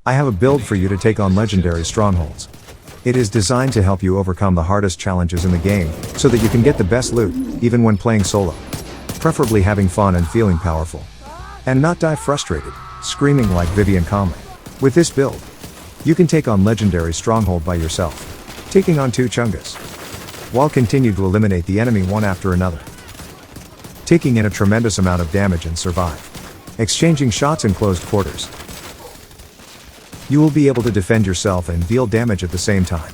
I have a build for you to take on Legendary Strongholds. It is designed to help you overcome the hardest challenges in the game, so that you can get the best loot, even when playing solo. Preferably having fun and feeling powerful. And not die frustrated, screaming like Vivian calmly. With this build, you can take on Legendary Stronghold by yourself, taking on 2 Chungas, while continue to eliminate the enemy one after another, taking in a tremendous amount of damage and survive, exchanging shots in closed quarters. You will be able to defend yourself and deal damage at the same time.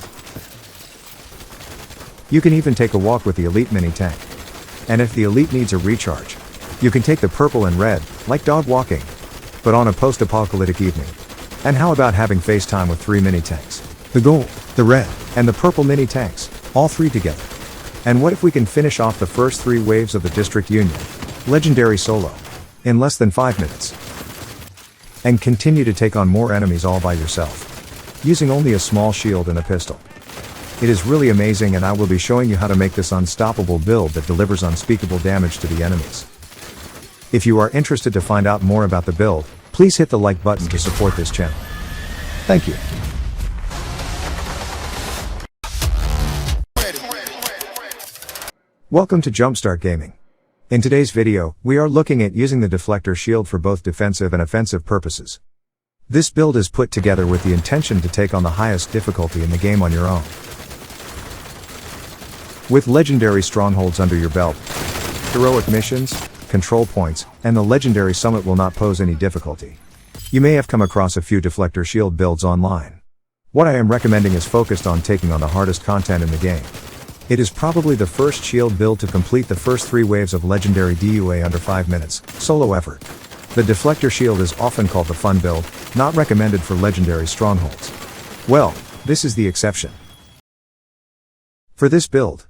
You can even take a walk with the elite mini tank. And if the elite needs a recharge, you can take the purple and red, like dog walking, but on a post-apocalyptic evening. And how about having FaceTime with 3 mini tanks? The gold, the red, and the purple mini tanks, all 3 together. And what if we can finish off the first 3 waves of the District Union, Legendary Solo, in less than 5 minutes? And continue to take on more enemies all by yourself, using only a small shield and a pistol. It is really amazing, and I will be showing you how to make this unstoppable build that delivers unspeakable damage to the enemies. If you are interested to find out more about the build, please hit the like button to support this channel. Thank you. Welcome to Jumpstart Gaming. In today's video, we are looking at using the Deflector Shield for both defensive and offensive purposes. This build is put together with the intention to take on the highest difficulty in the game on your own. With Legendary Strongholds under your belt, heroic missions, control points, and the Legendary Summit will not pose any difficulty. You may have come across a few Deflector Shield builds online. What I am recommending is focused on taking on the hardest content in the game. It is probably the first shield build to complete the first 3 waves of Legendary DUA under 5 minutes, solo effort. The Deflector Shield is often called the fun build, not recommended for Legendary Strongholds. Well, this is the exception. For this build,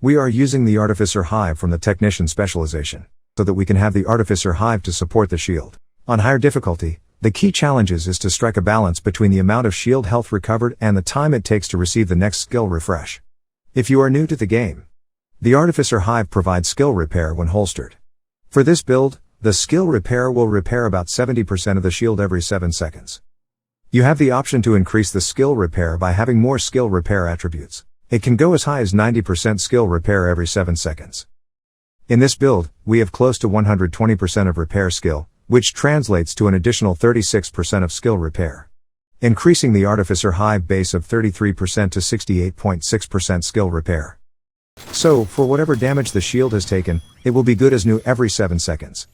we are using the Artificer Hive from the Technician specialization, so that we can have the Artificer Hive to support the shield. On higher difficulty, the key challenges is to strike a balance between the amount of shield health recovered and the time it takes to receive the next skill refresh. If you are new to the game, the Artificer Hive provides skill repair when holstered. For this build, the skill repair will repair about 70% of the shield every 7 seconds. You have the option to increase the skill repair by having more skill repair attributes. It can go as high as 90% skill repair every 7 seconds. In this build, we have close to 120% of repair skill, which translates to an additional 36% of skill repair, increasing the Artificer Hive base of 33% to 68.6% skill repair. So, for whatever damage the shield has taken, it will be good as new every 7 seconds.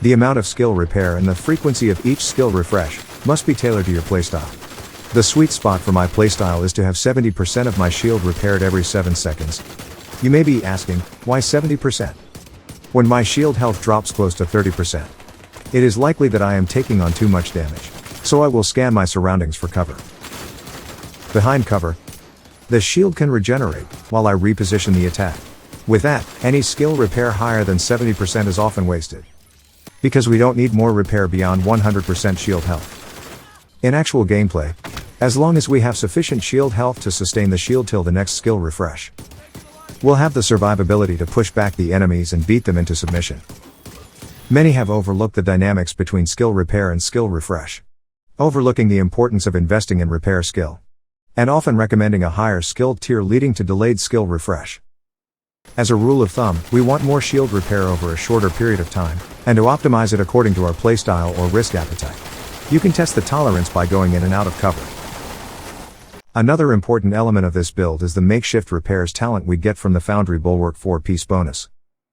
The amount of skill repair and the frequency of each skill refresh must be tailored to your playstyle. The sweet spot for my playstyle is to have 70% of my shield repaired every 7 seconds. You may be asking, why 70%? When my shield health drops close to 30%, it is likely that I am taking on too much damage. So I will scan my surroundings for cover. Behind cover, the shield can regenerate, while I reposition the attack. With that, any skill repair higher than 70% is often wasted, because we don't need more repair beyond 100% shield health. In actual gameplay, as long as we have sufficient shield health to sustain the shield till the next skill refresh, we'll have the survivability to push back the enemies and beat them into submission. Many have overlooked the dynamics between skill repair and skill refresh, overlooking the importance of investing in repair skill, and often recommending a higher skill tier leading to delayed skill refresh. As a rule of thumb, we want more shield repair over a shorter period of time, and to optimize it according to our playstyle or risk appetite. You can test the tolerance by going in and out of cover. Another important element of this build is the makeshift repairs talent we get from the Foundry Bulwark 4-piece bonus.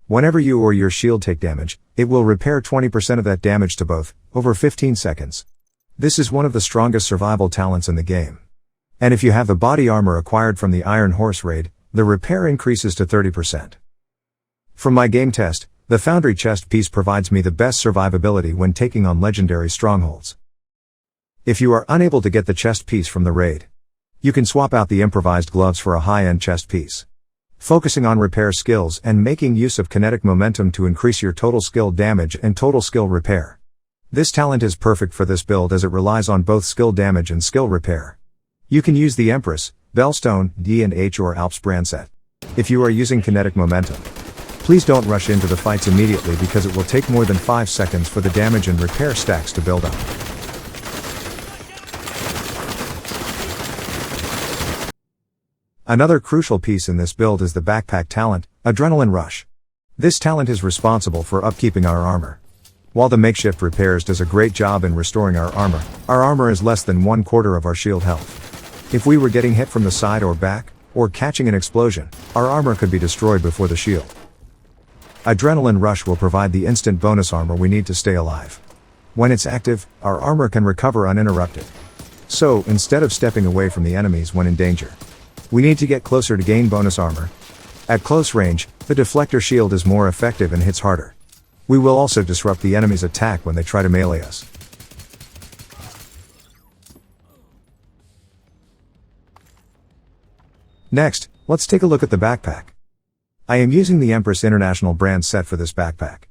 Whenever you or your shield take damage, it will repair 20% of that damage to both, over 15 seconds. This is one of the strongest survival talents in the game. And if you have the body armor acquired from the Iron Horse raid, the repair increases to 30%. From my game test, the Foundry chest piece provides me the best survivability when taking on Legendary Strongholds. If you are unable to get the chest piece from the raid, you can swap out the improvised gloves for a high-end chest piece, focusing on repair skills and making use of kinetic momentum to increase your total skill damage and total skill repair. This talent is perfect for this build as it relies on both skill damage and skill repair. You can use the Empress, Bellstone, D&H or Alps brand set. If you are using kinetic momentum, please don't rush into the fights immediately because it will take more than 5 seconds for the damage and repair stacks to build up. Another crucial piece in this build is the backpack talent, Adrenaline Rush. This talent is responsible for upkeeping our armor. While the makeshift repairs does a great job in restoring our armor is less than 1/4 of our shield health. If we were getting hit from the side or back, or catching an explosion, our armor could be destroyed before the shield. Adrenaline Rush will provide the instant bonus armor we need to stay alive. When it's active, our armor can recover uninterrupted. So, instead of stepping away from the enemies when in danger, we need to get closer to gain bonus armor. At close range, the Deflector Shield is more effective and hits harder. We will also disrupt the enemy's attack when they try to melee us. Next, let's take a look at the backpack. I am using the Empress International brand set for this backpack.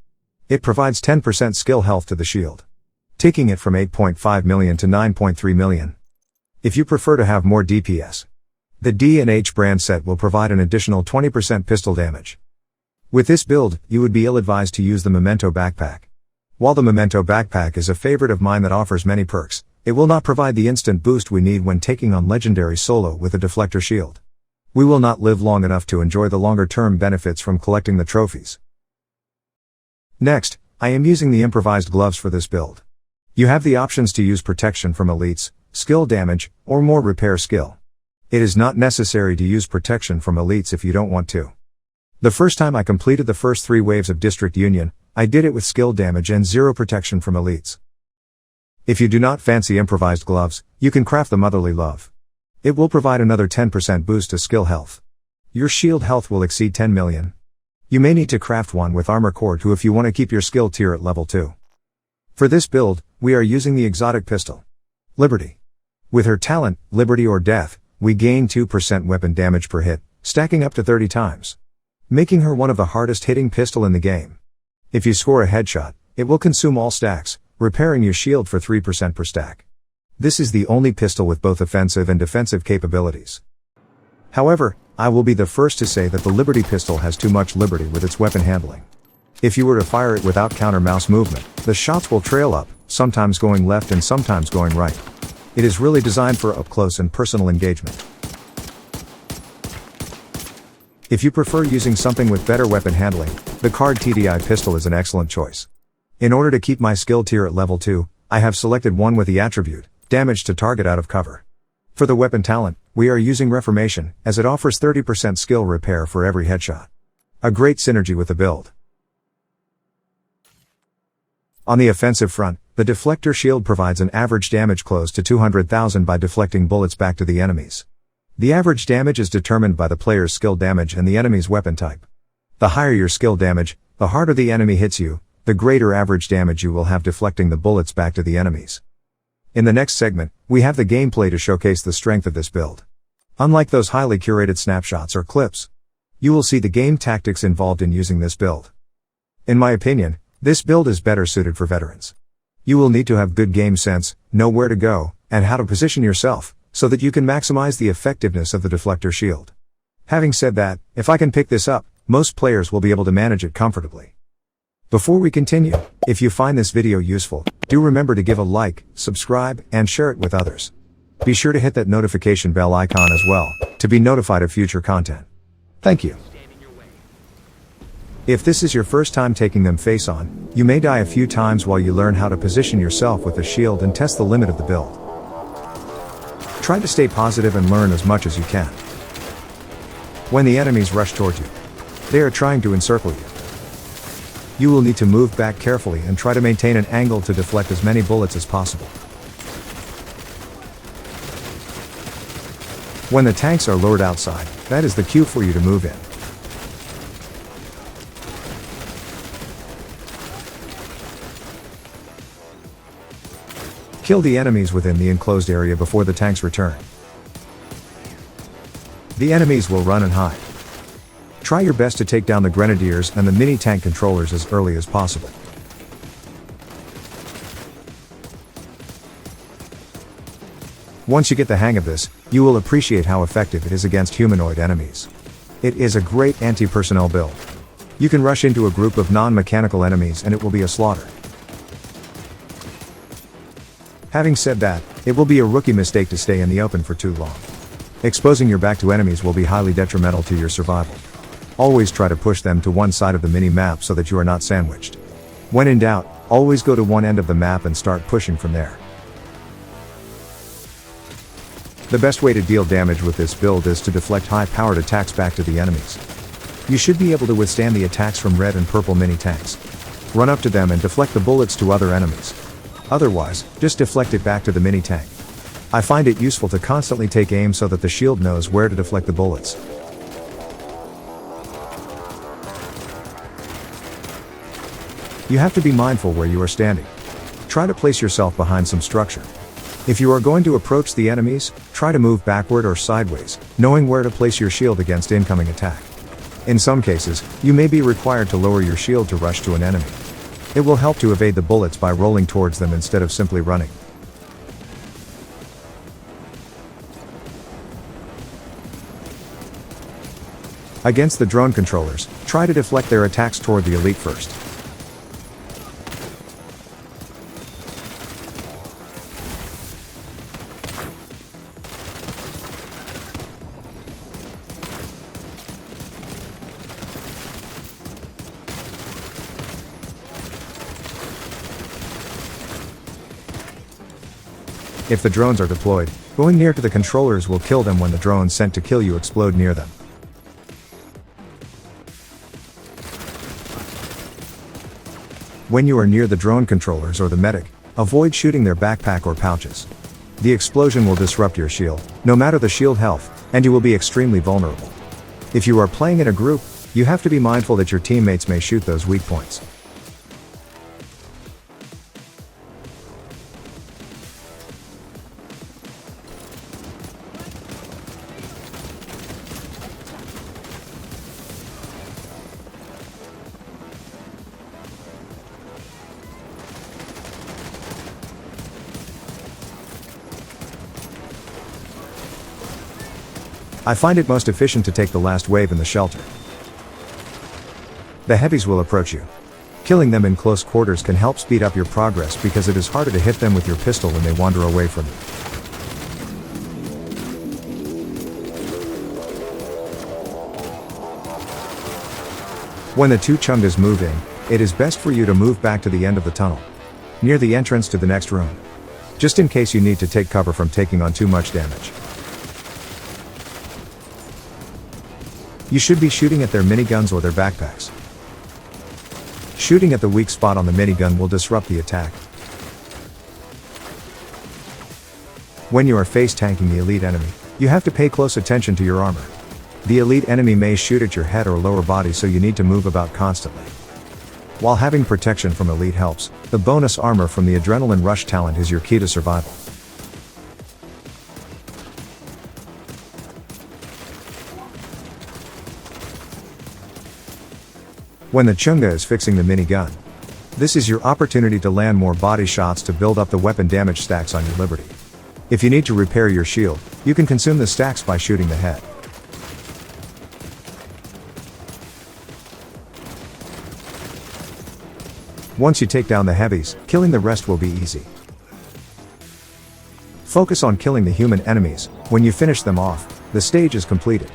It provides 10% skill health to the shield, taking it from 8.5 million to 9.3 million. If you prefer to have more DPS, the D&H brand set will provide an additional 20% pistol damage. With this build, you would be ill-advised to use the Memento backpack. While the Memento backpack is a favorite of mine that offers many perks, it will not provide the instant boost we need when taking on Legendary solo with a Deflector Shield. We will not live long enough to enjoy the longer-term benefits from collecting the trophies. Next, I am using the improvised gloves for this build. You have the options to use protection from elites, skill damage, or more repair skill. It is not necessary to use protection from elites if you don't want to. The first time I completed the first 3 waves of District Union, I did it with skill damage and 0 protection from elites. If you do not fancy improvised gloves, you can craft the Motherly Love. It will provide another 10% boost to skill health. Your shield health will exceed 10 million. You may need to craft one with Armor Core 2 if you want to keep your skill tier at level 2. For this build, we are using the exotic pistol, Liberty. With her talent, Liberty or Death, we gain 2% weapon damage per hit, stacking up to 30 times. Making her one of the hardest hitting pistol in the game. If you score a headshot, it will consume all stacks, repairing your shield for 3% per stack. This is the only pistol with both offensive and defensive capabilities. However, I will be the first to say that the Liberty pistol has too much liberty with its weapon handling. If you were to fire it without counter mouse movement, the shots will trail up, sometimes going left and sometimes going right. It is really designed for up close and personal engagement. If you prefer using something with better weapon handling, the Card TDI pistol is an excellent choice. In order to keep my skill tier at level 2, I have selected one with the attribute, Damage to Target out of cover. For the weapon talent, we are using Reformation, as it offers 30% skill repair for every headshot. A great synergy with the build. On the offensive front, the Deflector Shield provides an average damage close to 200,000 by deflecting bullets back to the enemies. The average damage is determined by the player's skill damage and the enemy's weapon type. The higher your skill damage, the harder the enemy hits you, the greater average damage you will have deflecting the bullets back to the enemies. In the next segment, we have the gameplay to showcase the strength of this build. Unlike those highly curated snapshots or clips, you will see the game tactics involved in using this build. In my opinion, this build is better suited for veterans. You will need to have good game sense, know where to go, and how to position yourself, so that you can maximize the effectiveness of the Deflector Shield. Having said that, if I can pick this up, most players will be able to manage it comfortably. Before we continue, if you find this video useful, do remember to give a like, subscribe, and share it with others. Be sure to hit that notification bell icon as well, to be notified of future content. Thank you. If this is your first time taking them face on, you may die a few times while you learn how to position yourself with the shield and test the limit of the build. Try to stay positive and learn as much as you can. When the enemies rush toward you, they are trying to encircle you. You will need to move back carefully and try to maintain an angle to deflect as many bullets as possible. When the tanks are lured outside, that is the cue for you to move in. Kill the enemies within the enclosed area before the tanks return. The enemies will run and hide. Try your best to take down the grenadiers and the mini-tank controllers as early as possible. Once you get the hang of this, you will appreciate how effective it is against humanoid enemies. It is a great anti-personnel build. You can rush into a group of non-mechanical enemies and it will be a slaughter. Having said that, it will be a rookie mistake to stay in the open for too long. Exposing your back to enemies will be highly detrimental to your survival. Always try to push them to one side of the mini-map so that you are not sandwiched. When in doubt, always go to one end of the map and start pushing from there. The best way to deal damage with this build is to deflect high-powered attacks back to the enemies. You should be able to withstand the attacks from red and purple mini-tanks. Run up to them and deflect the bullets to other enemies. Otherwise, just deflect it back to the mini-tank. I find it useful to constantly take aim so that the shield knows where to deflect the bullets. You have to be mindful where you are standing. Try to place yourself behind some structure. If you are going to approach the enemies, try to move backward or sideways, knowing where to place your shield against incoming attack. In some cases, you may be required to lower your shield to rush to an enemy. It will help to evade the bullets by rolling towards them instead of simply running. Against the drone controllers, try to deflect their attacks toward the elite first. If the drones are deployed, going near to the controllers will kill them when the drones sent to kill you explode near them. When you are near the drone controllers or the medic, avoid shooting their backpack or pouches. The explosion will disrupt your shield, no matter the shield health, and you will be extremely vulnerable. If you are playing in a group, you have to be mindful that your teammates may shoot those weak points. I find it most efficient to take the last wave in the shelter. The heavies will approach you. Killing them in close quarters can help speed up your progress because it is harder to hit them with your pistol when they wander away from you. When the two chungas move in, it is best for you to move back to the end of the tunnel, near the entrance to the next room, just in case you need to take cover from taking on too much damage. You should be shooting at their miniguns or their backpacks. Shooting at the weak spot on the minigun will disrupt the attack. When you are face tanking the elite enemy, you have to pay close attention to your armor. The elite enemy may shoot at your head or lower body, so you need to move about constantly. While having protection from elite helps, the bonus armor from the Adrenaline Rush talent is your key to survival. When the chunga is fixing the minigun, this is your opportunity to land more body shots to build up the weapon damage stacks on your liberty. If you need to repair your shield, you can consume the stacks by shooting the head. Once you take down the heavies, killing the rest will be easy. Focus on killing the human enemies. When you finish them off, the stage is completed,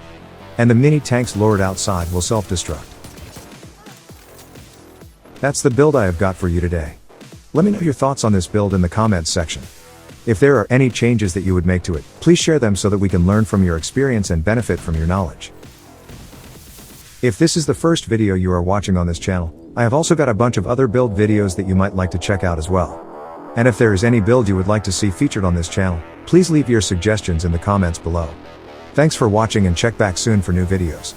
and the mini tanks lured outside will self-destruct. That's the build I have got for you today. Let me know your thoughts on this build in the comments section. If there are any changes that you would make to it, please share them so that we can learn from your experience and benefit from your knowledge. If this is the first video you are watching on this channel, I have also got a bunch of other build videos that you might like to check out as well. And if there is any build you would like to see featured on this channel, please leave your suggestions in the comments below. Thanks for watching and check back soon for new videos.